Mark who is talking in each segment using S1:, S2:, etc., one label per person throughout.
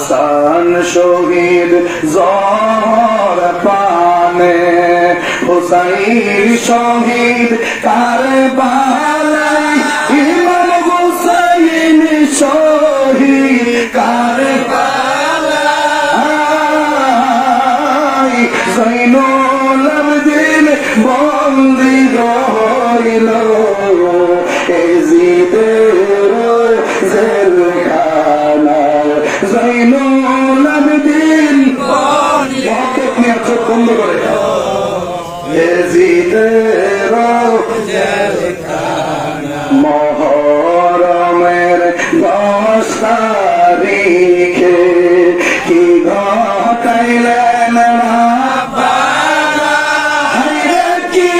S1: হাসান শহীদ জহর পানে, হুসাইন শহীদ কারবালায়, ইমাম হুসাইন শহীদ কারবালায়, জৈনুল আবেদিন বন্দী রইল এজিদের জেলখানায়। জৈনুল আবেদিন বন্ধ করে এজিদের মহরমের 10 তারিখে কি ঘটাইলেন রাব্বানা, হায়রে কি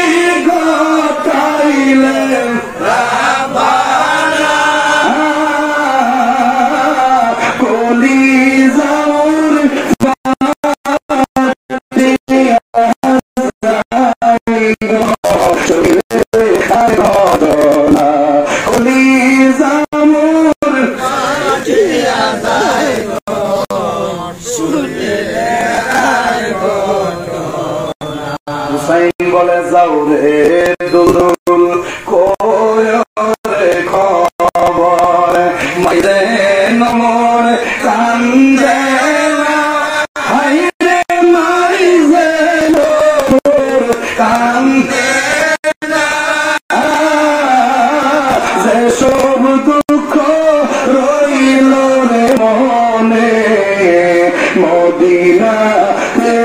S1: ঘটাইলেন রাব্বানা, কলিজার হুসাইন বলে যাও রে দুলদুল কোয়রে খবর, মাইরে নমর কান্দে না, হাইরে মাইরে নমর কান্দে না, যে সব দুঃখ রইল রে মনে, মদিনাতে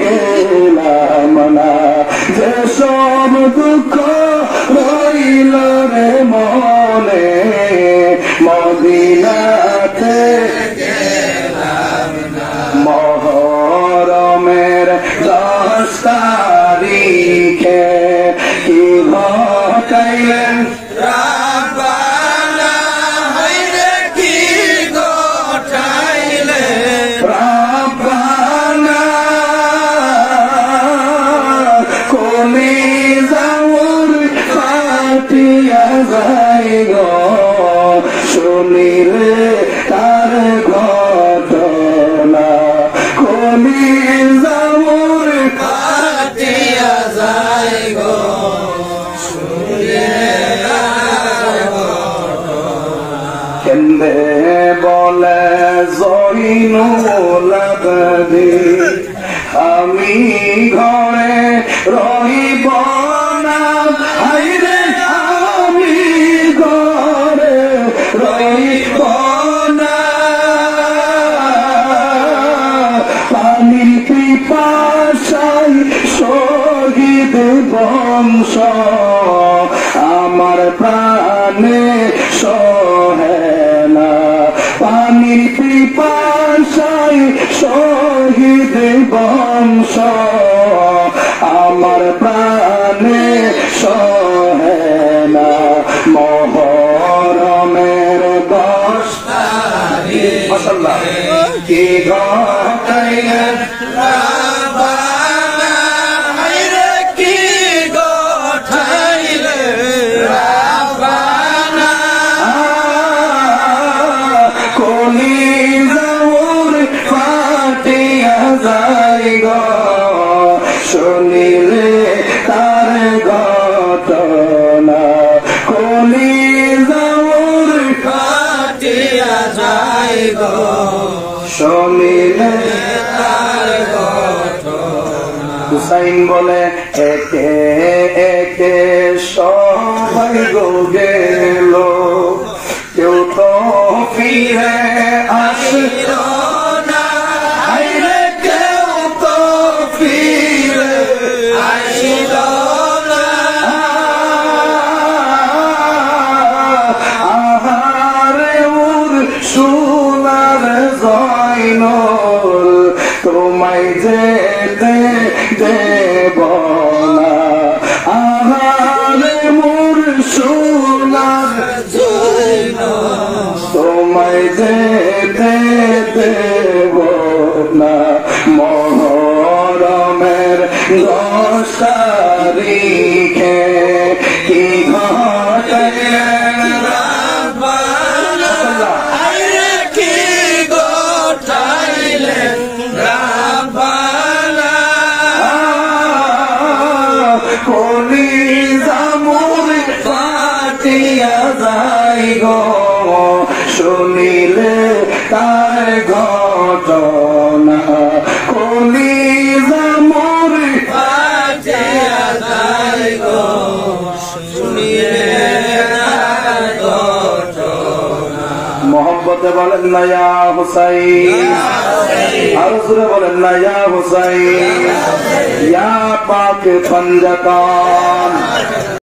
S1: গেলাম না, যে সব দুঃখ রইল রে মনে, মদিনাতে গেলাম না। মহরমের 10 তারিখে কি ঘটাইলেন রাব্বানা, হায়রে কি ঘটাইলেন রাব্বানা, কলিজার ফাটিয়া যায় গো শুনিলে তার ঘটনা, কলিজার ফাটিয়া যায় গো শুনিলে তার ঘটনা। কেন্দে বলে জৈনুল আবেদিন আমি ঘরে রহিব না, হায়রে আমি ঘরে রহিব না, পানির পিপাসায় শহীদ বংশ আমার প্রাণে সহে না, পানির পিপাসায় শহীদ বংশ আমার প্রাণে সহে না। মহরমের 10 তারিখ মাশাআল্লাহ কি ঘটাইলেন রাব্বানা, হায়রে কি ঘটাইলেন রাব্বানা, কলিজার ফাটিয়া যায় গো শুনিলে তার ঘটনা, কলিজার ফাটিয়া যায় গো শুনিলে তার ঘটনা। হুসাইন বলে একে একে সবাই গো গেল, কেউ তো ফিরে আসিল না, হায়রে কেউ তো ফিরে আসিল না, আহারে উর সোনার জয়নুল তোমায় যেতে দেব না, আহারে মোর সোনার জয়নুল তোমায় যেতে দেব না। মহরমের 10 তারিখে কি ঘটাইলেন রাব্বানা, হায়রে কি ঘটাইলেন কলিজা মোর ফাটিয়া যায় গো শুনিলে তার ঘটনা কলিজা মোর ফাটিয়া যায় গো শুনিলে তার ঘটনা মোহব্বতে বলেন না ইয়া হুসাইন আর জোরে বলেন না ইয়া হুসাইন ইয়া পাক পঞ্জতন